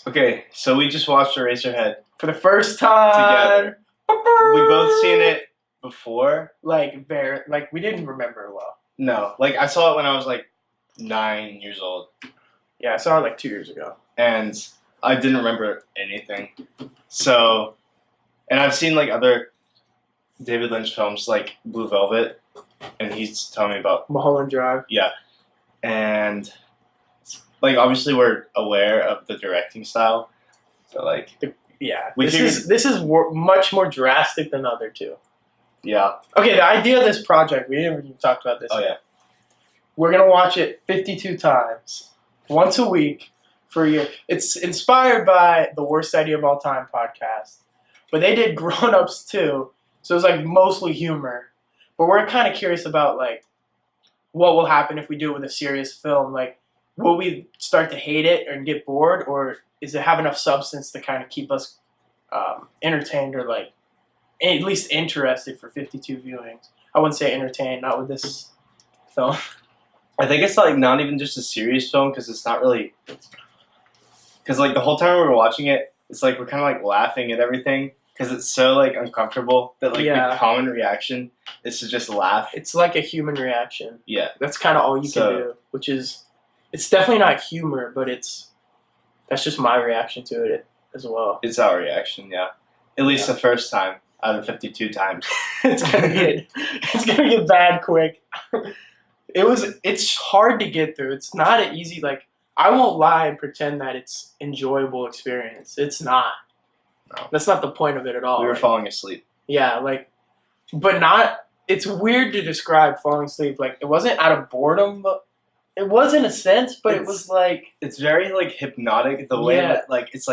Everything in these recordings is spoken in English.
Okay, so we just watched Eraserhead For the first time. together. We both seen it before. We didn't remember it well. No, I saw it when I was 9 years old, Yeah, I saw it 2 years ago. and I didn't remember anything. So, and I've seen other David Lynch films like Blue Velvet, and he's telling me about Mulholland Drive. and obviously we're aware of the directing style, but Yeah, We this is much more drastic than the other two. yeah. Okay, the idea of this project, we didn't even talk about this. Oh yeah. We're going to watch it 52 times, once a week for a year. It's inspired by the Worst Idea of All Time podcast, but they did Grown Ups too, so it was mostly humor. But we're kind of curious about what will happen if we do it with a serious film. Will we start to hate it and get bored, or is it have enough substance to kind of keep us entertained or at least interested for 52 viewings? I wouldn't say entertained, not with this film. I think it's not even just a serious film because it's not really. Because the whole time we were watching it, it's we're kind of laughing at everything because it's so uncomfortable that Yeah. the common reaction is to just laugh. It's like a human reaction. Yeah. That's kind of all you can do, which is, it's definitely not humor, but that's just my reaction to it as well. It's our reaction, yeah. At least the first time out of 52 times. It's gonna get bad quick. It's hard to get through. It's not an easy, I won't lie and pretend that it's enjoyable experience. It's not. No. That's not the point of it at all. We were falling asleep. Yeah, but not. It's weird to describe falling asleep. It wasn't out of boredom, but it was in a sense. But it was it's very hypnotic. The way that it's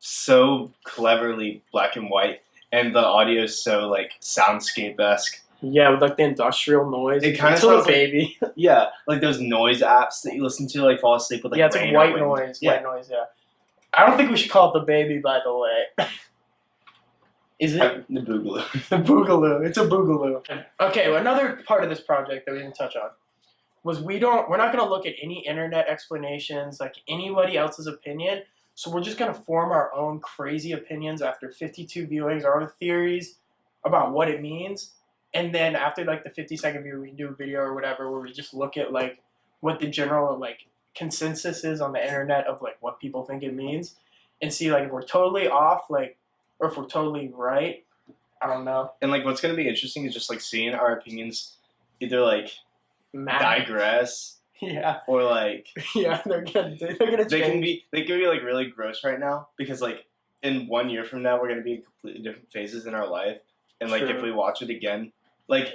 so cleverly black and white, and the audio is so soundscape-esque. Yeah, with the industrial noise. It kind of sounds sounds baby. Yeah, those noise apps that you listen to fall asleep with. Yeah, it's rain white or wind. noise. Yeah. White noise. Yeah. I don't think we should call it the baby. By the way. Is it The Boogaloo? the boogaloo? It's a boogaloo. Okay, well, another part of this project that we didn't touch on was we're not going to look at any internet explanations, anybody else's opinion. So we're just going to form our own crazy opinions after 52 viewings, our own theories about what it means. And then after the 50-second view, we can do a video or whatever where we just look at what the general consensus is on the internet of what people think it means, and see if we're totally off, or if we're totally right. I don't know. And what's gonna be interesting is just seeing our opinions either digress. Yeah. Or Yeah, they're gonna change. they can be really gross right now because in 1 year from now we're gonna be in completely different phases in our life, and True. if we watch it again,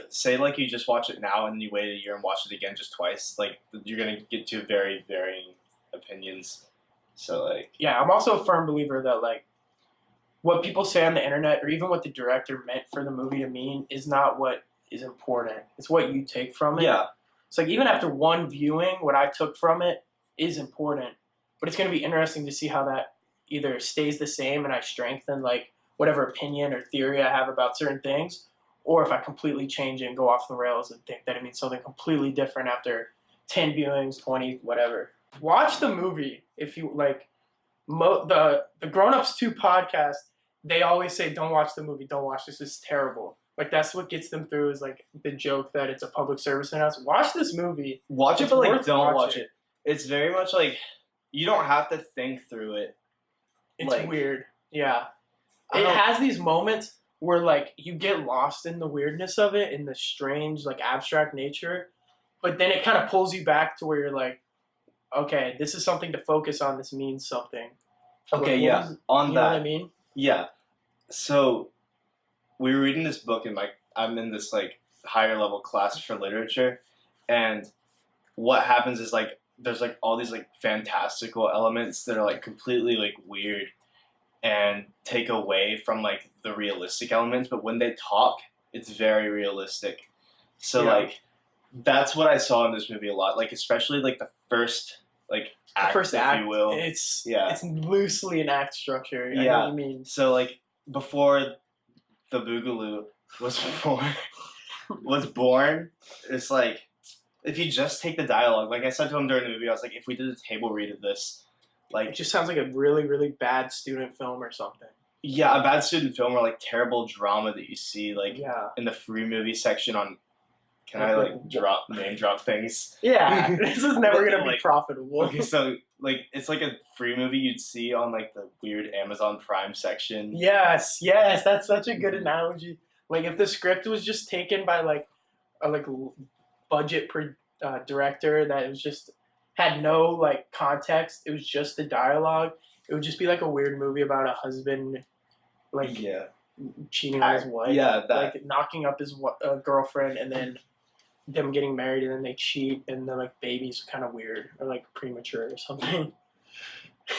say you just watch it now and you wait a year and watch it again just twice, you're gonna get two very varying opinions. So Yeah, I'm also a firm believer that what people say on the internet or even what the director meant for the movie to mean is not what is important. It's what you take from it. yeah. It's even after one viewing, what I took from it is important. But it's going to be interesting to see how that either stays the same and I strengthen whatever opinion or theory I have about certain things, or if I completely change it and go off the rails and think that it means something completely different after 10 viewings, 20, whatever. Watch the movie if you the Grown Ups 2 podcast. They always say, don't watch the movie, don't watch this, it's terrible. That's what gets them through is the joke that it's a public service announcement. Watch this movie. Watch it, It's but worth don't watch watching. it. It's very much you don't have to think through it. It's weird. Yeah. I It don't- has these moments where you get lost in the weirdness of it, in the strange abstract nature, but then it kind of pulls you back to where you're okay, this is something to focus on, this means something. Okay, What yeah. is- On you that. know what I mean? Yeah. So we were reading this book and I'm in this higher level class for literature, and what happens is there's all these fantastical elements that are completely weird and take away from the realistic elements, but when they talk it's very realistic. So Yeah. that's what I saw in this movie a lot, especially the first act, The first if act, you will. it's loosely an act structure. I know Yeah. what you mean. So before the Boogaloo was born, it's if you just take the dialogue, I said to him during the movie, I was if we did a table read of this, Like It just sounds like a really, really bad student film or something. yeah, a bad student film or like terrible drama that you see like Yeah. in the free movie section on. Can Like, I like name drop things? Yeah, this is never gonna be Like, profitable. Okay, so like it's like a free movie you'd see on like the weird Amazon Prime section. Yes, that's such a good analogy. Like if the script was just taken by like a budget director that was just had no like context, it was just the dialogue. It would just be like a weird movie about a husband like Yeah, cheating on his wife. yeah, that. Like knocking up his girlfriend and then them getting married and then they cheat and the like baby's kind of weird or like premature or something.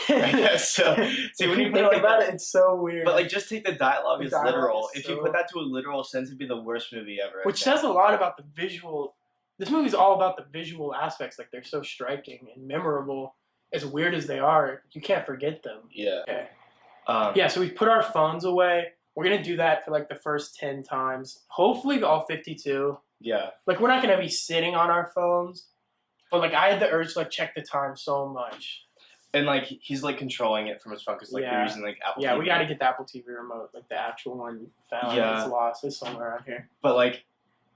I guess so. See, when you think put about it, it's so weird. But like, just take the dialogue The as dialogue literal. is If you so- put that to a literal sense, it'd be the worst movie ever. Which says a lot about the visual. This movie's all about the visual aspects. Like they're so striking and memorable. As weird as they are, you can't forget them. Yeah. Okay. Yeah. So we put our phones away. We're gonna do that for like the first 10 times. Hopefully all 52. Yeah. Like we're not gonna be sitting on our phones. But like I had the urge to like check the time so much. And like he's like controlling it from his phone because like Yeah. they're using like Apple. Yeah, TV. we gotta get the Apple TV remote, like the actual one found. Yeah. It's lost. It's somewhere around here. But like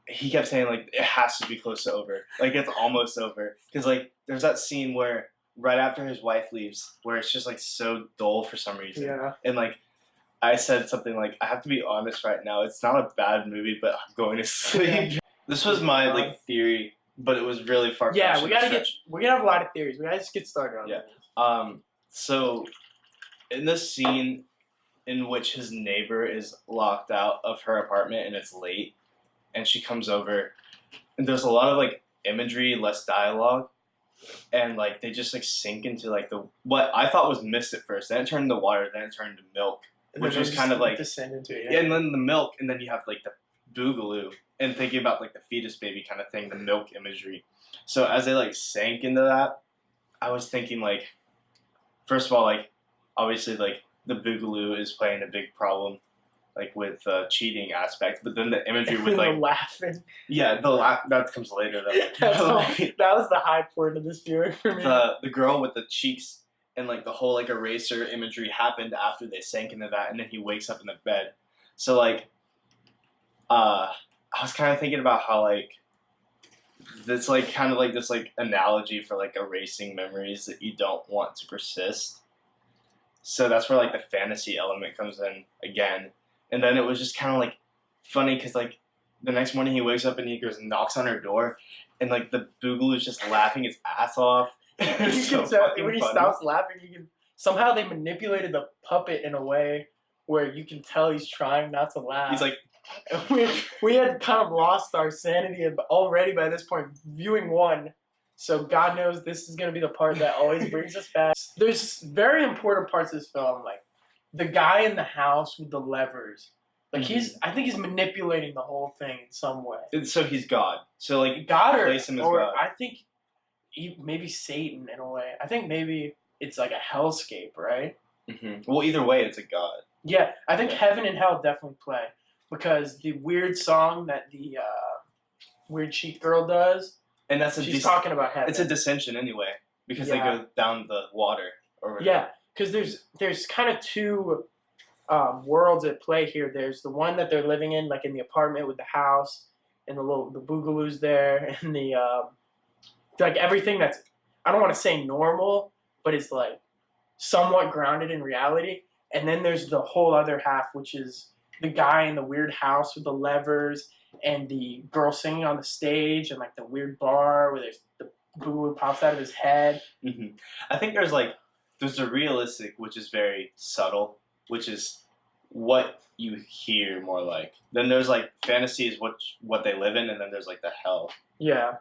he kept saying like it has to be close to over. Like it's almost over because like there's that scene where right after his wife leaves where it's just like so dull for some reason. Yeah. And like I said something like I have to be honest right now. It's not a bad movie, but I'm going to sleep. Yeah. This was my like theory, but it was really far. Yeah, we're gonna have a lot of theories. We gotta just get started on Yeah. this. So in this scene in which his neighbor is locked out of her apartment and it's late and she comes over and there's a lot of like imagery, less dialogue, and like they just like sink into like the what I thought was mist at first. Then it turned into water, then it turned into milk. And Which then was they kind just of like descend into it. and then the milk, and then you have like the boogaloo, and thinking about like the fetus baby kind of thing, the milk imagery. So as I like sank into that, I was thinking like, first of all, like obviously like the boogaloo is playing a big problem, like with cheating aspect, but then the imagery with The like laughing. yeah, the laugh that comes later though. That was the high point of this viewing for me. The girl with the cheeks and like the whole like eraser imagery happened after they sank into that, and then he wakes up in the bed. So like, I was kind of thinking about how like this like kind of like this like analogy for like erasing memories that you don't want to persist. So that's where like the fantasy element comes in again, and then it was just kind of like funny because like the next morning he wakes up and he goes and knocks on her door, and like the boogaloo's just laughing his ass off. You It's so can tell fucking when he funny. stops laughing, you can somehow they manipulated the puppet in a way where you can tell he's trying not to laugh. He's like, we had kind of lost our sanity already by this point, viewing one. So God knows this is going to be the part that always brings us back. There's very important parts of this film, like the guy in the house with the levers. Like I think he's manipulating the whole thing in some way. so he's God. So like God place him as or God. I think maybe Satan in a way. I think maybe it's like a hellscape, right? Well, either way, it's a God. Yeah, I think Yeah. heaven and hell definitely play because the weird song that the weird cheat girl does, And that's she's talking about heaven. It's a dissension anyway because they Yeah. go down the water or whatever. Yeah, because there's kind of two worlds at play here. There's the one that they're living in, like in the apartment with the house and the boogaloo's there and the like everything that's I don't want to say normal, but it's like somewhat grounded in reality. And then there's the whole other half, which is the guy in the weird house with the levers and the girl singing on the stage and like the weird bar where there's the boogaloo pops out of his head. I think there's a realistic, which is very subtle, which is what you hear more like. Then there's like fantasy is what they live in, and then there's like the hell. Yeah.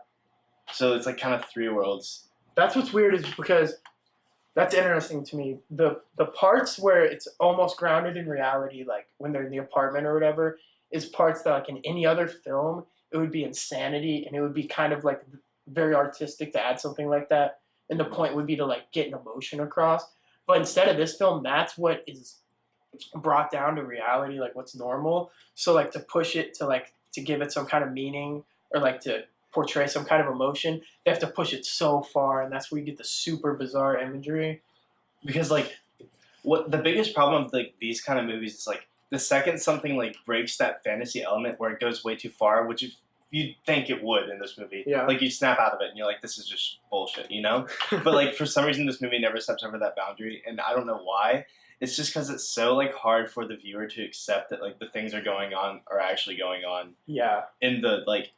So it's like kind of three worlds. That's what's weird is because that's interesting to me. The parts where it's almost grounded in reality, like when they're in the apartment or whatever, is parts that like in any other film, it would be insanity and it would be kind of like very artistic to add something like that. And the point would be to like get an emotion across. But instead of this film, that's what is brought down to reality, like what's normal. So like to push it to give it some kind of meaning or like to portray some kind of emotion, they have to push it so far, and that's where you get the super bizarre imagery. Because like, what the biggest problem with like these kind of movies is like the second something like breaks that fantasy element where it goes way too far, which if you'd think it would in this movie, Yeah. like you snap out of it and you're like, this is just bullshit, you know? But like for some reason this movie never steps over that boundary, and I don't know why. It's just because it's so like hard for the viewer to accept that like the things are going on are actually going on Yeah. in the like.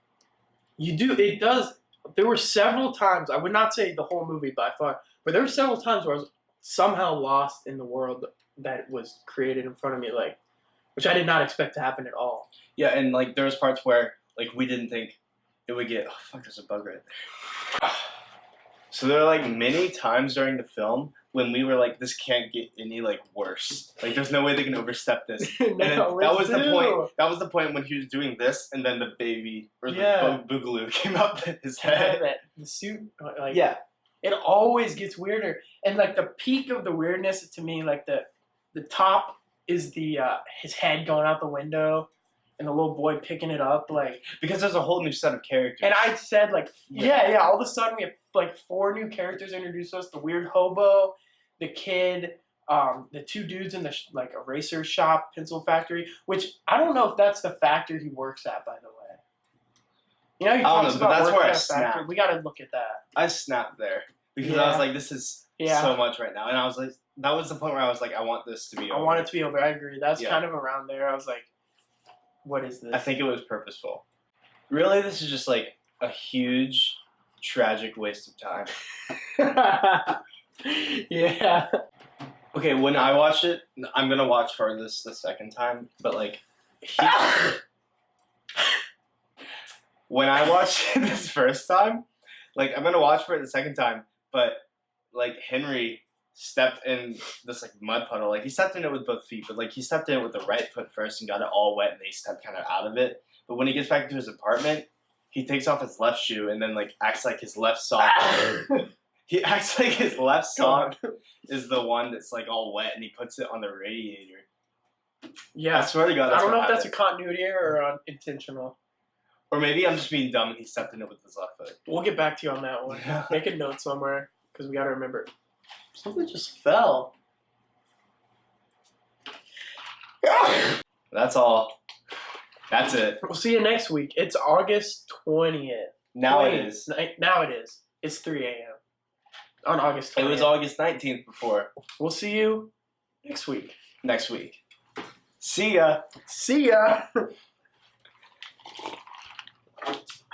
You do. It does. There were several times. I would not say the whole movie by far, but there were several times where I was somehow lost in the world that was created in front of me, like, which I did not expect to happen at all. Yeah, and like there was parts where like we didn't think it would get. Oh fuck! There's a bug right there. So there were like many times during the film when we were like, this can't get any like worse. Like there's no way they can overstep this. And then that was the point. That was the point when he was doing this, and then the baby or the boogaloo came up his head. The suit, like Yeah. It always gets weirder, and like the peak of the weirdness to me, like the top is the his head going out the window, and the little boy picking it up, like because there's a whole new set of characters. And I said like yeah. All of a sudden we have like 4 new characters introduced us: the weird hobo, the kid, the 2 dudes in the like eraser shop, pencil factory. Which I don't know if that's the factory he works at, by the way. You know, he talks about that's where I snapped. snapped. We got to look at that. I snapped there because I was like, this is so much right now, and I was like, that was the point where I was like, I want this to be over. I want it to be over. I agree. That's kind of around there. I was like, what is this? I think it was purposeful. Really, this is just like a huge, tragic waste of time. Yeah. Okay, when I watch it, I'm gonna watch for this the second time, but like, when I watched it this first time, like I'm gonna watch for it the second time, but like Henry stepped in this like mud puddle. Like he stepped in it with both feet, but like he stepped in it with the right foot first and got it all wet, and then he stepped kind of out of it. But when he gets back to his apartment, he takes off his left shoe and then like acts like his left sock. He acts like his left sock is the one that's like all wet, and he puts it on the radiator. Yeah, I swear to God, I don't know if that's a continuity error or intentional. Or maybe I'm just being dumb and he stepped in it with his left foot. We'll get back to you on that one. Make a note somewhere because we got to remember. Something just fell. That's all. That's it. We'll see you next week. It's August 20th. Now it is. Now it is. It's 3 a.m. on August 20th. It was August 19th before. We'll see you next week. Next week. See ya. See ya.